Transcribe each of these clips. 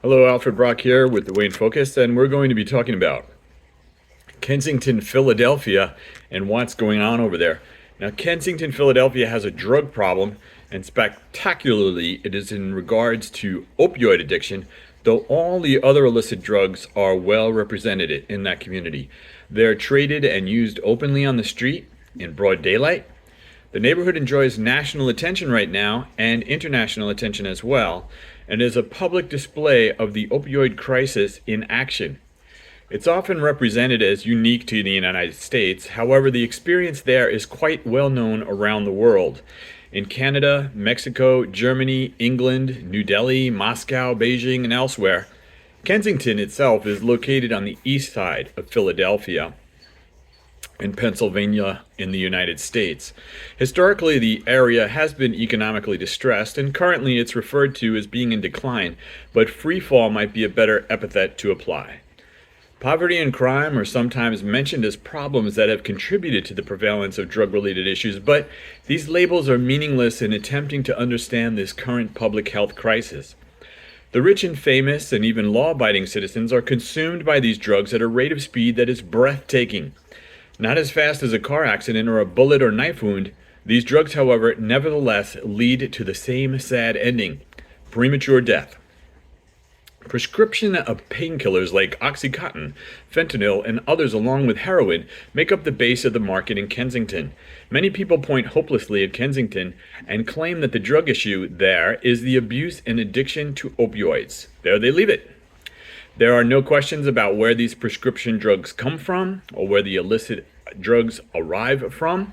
Hello, Alfred Brock here with the Wayne Focus, and we're going to be talking about Kensington, Philadelphia, and what's going on over there. Now, Kensington, Philadelphia has a drug problem, and spectacularly, it is in regards to opioid addiction, though all the other illicit drugs are well represented in that community. They're traded and used openly on the street in broad daylight. The neighborhood enjoys national attention right now and international attention as well, and is a public display of the opioid crisis in action. It's often represented as unique to the United States. However, the experience there is quite well known around the world. In Canada, Mexico, Germany, England, New Delhi, Moscow, Beijing, and elsewhere, Kensington itself is located on the east side of Philadelphia in Pennsylvania in the United States. Historically, the area has been economically distressed, and currently it's referred to as being in decline, but free fall might be a better epithet to apply. Poverty and crime are sometimes mentioned as problems that have contributed to the prevalence of drug-related issues, but these labels are meaningless in attempting to understand this current public health crisis. The rich and famous and even law-abiding citizens are consumed by these drugs at a rate of speed that is breathtaking. Not as fast as a car accident or a bullet or knife wound, these drugs, however, nevertheless lead to the same sad ending: premature death. Prescription of painkillers like Oxycontin, fentanyl, and others along with heroin make up the base of the market in Kensington. Many people point hopelessly at Kensington and claim that the drug issue there is the abuse and addiction to opioids. There they leave it. There are no questions about where these prescription drugs come from or where the illicit drugs arrive from.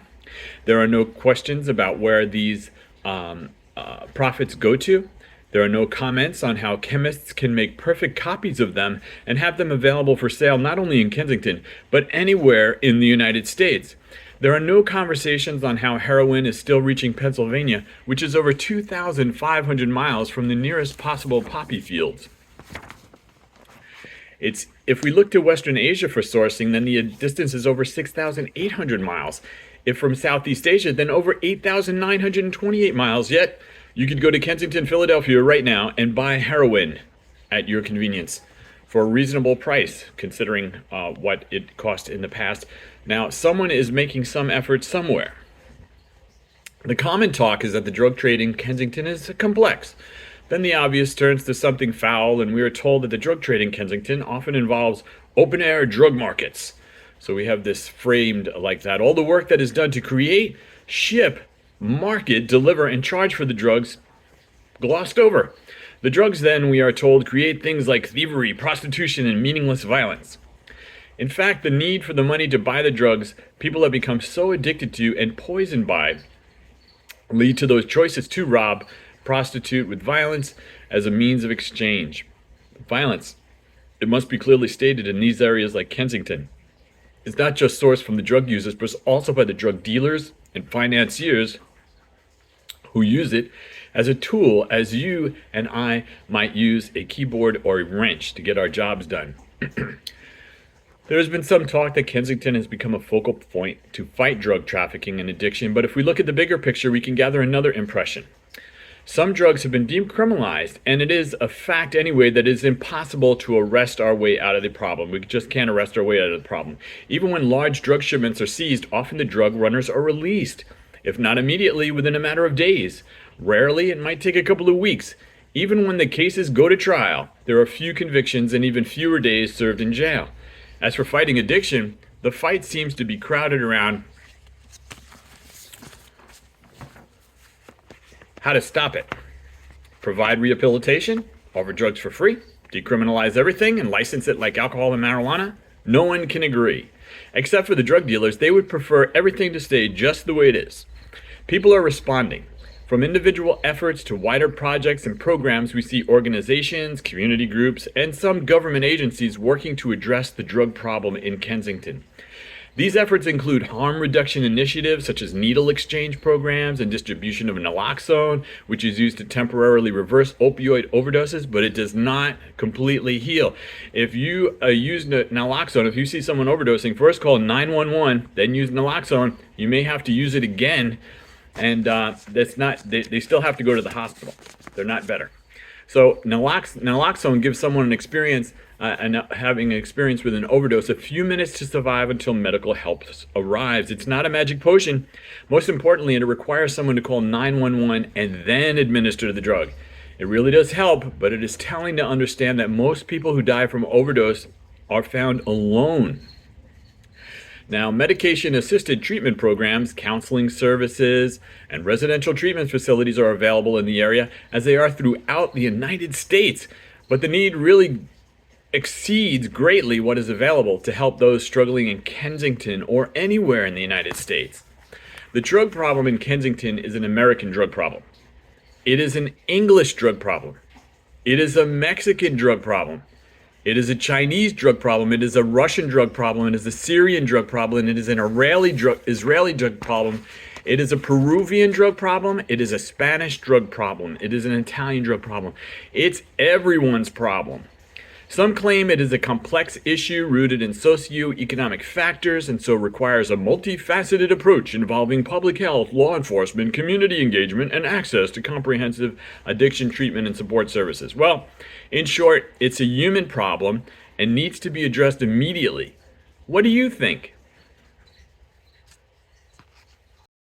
There are no questions about where these profits go to. There are no comments on how chemists can make perfect copies of them and have them available for sale not only in Kensington, but anywhere in the United States. There are no conversations on how heroin is still reaching Pennsylvania, which is over 2,500 miles from the nearest possible poppy fields. If we look to Western Asia for sourcing, then the distance is over 6,800 miles. If from Southeast Asia, then over 8,928 miles. Yet, you could go to Kensington, Philadelphia right now and buy heroin at your convenience for a reasonable price, considering what it cost in the past. Now, someone is making some effort somewhere. The common talk is that the drug trade in Kensington is complex. Then the obvious turns to something foul, and we are told that the drug trade in Kensington often involves open-air drug markets. So we have this framed like that. All the work that is done to create, ship, market, deliver, and charge for the drugs glossed over. The drugs then, we are told, create things like thievery, prostitution, and meaningless violence. In fact, the need for the money to buy the drugs people have become so addicted to and poisoned by lead to those choices to rob, prostitute with violence as a means of exchange. Violence, it must be clearly stated in these areas like Kensington, is not just sourced from the drug users, but also by the drug dealers and financiers who use it as a tool, as you and I might use a keyboard or a wrench to get our jobs done. There has been some talk that Kensington has become a focal point to fight drug trafficking and addiction, but if we look at the bigger picture, we can gather another impression. Some drugs have been decriminalized, and it is a fact anyway that it is impossible to arrest our way out of the problem. We just can't arrest our way out of the problem. Even when large drug shipments are seized, often the drug runners are released, if not immediately, within a matter of days. Rarely, it might take a couple of weeks. Even when the cases go to trial, there are few convictions and even fewer days served in jail. As for fighting addiction, the fight seems to be crowded around how to stop it. Provide rehabilitation, offer drugs for free, decriminalize everything, and license it like alcohol and marijuana? No one can agree. Except for the drug dealers, they would prefer everything to stay just the way it is. People are responding. From individual efforts to wider projects and programs, we see organizations, community groups, and some government agencies working to address the drug problem in Kensington. These efforts include harm reduction initiatives such as needle exchange programs and distribution of naloxone, which is used to temporarily reverse opioid overdoses, but it does not completely heal. If you use naloxone, if you see someone overdosing, first call 911, then use naloxone. You may have to use it again, and that's not. They still have to go to the hospital. They're not better. So naloxone gives someone an experience having an experience with an overdose a few minutes to survive until medical help arrives. It's not a magic potion. Most importantly, it requires someone to call 911 and then administer the drug. It really does help, but it is telling to understand that most people who die from overdose are found alone. Now, medication-assisted treatment programs, counseling services, and residential treatment facilities are available in the area, as they are throughout the United States. But the need really exceeds greatly what is available to help those struggling in Kensington or anywhere in the United States. The drug problem in Kensington is an American drug problem. It is an English drug problem. It is a Mexican drug problem. It is a Chinese drug problem. It is a Russian drug problem. It is a Syrian drug problem. It is an Israeli drug problem. It is a Peruvian drug problem. It is a Spanish drug problem. It is an Italian drug problem. It's everyone's problem. Some claim it is a complex issue rooted in socioeconomic factors and so requires a multifaceted approach involving public health, law enforcement, community engagement, and access to comprehensive addiction treatment and support services. Well, in short, it's a human problem and needs to be addressed immediately. What do you think?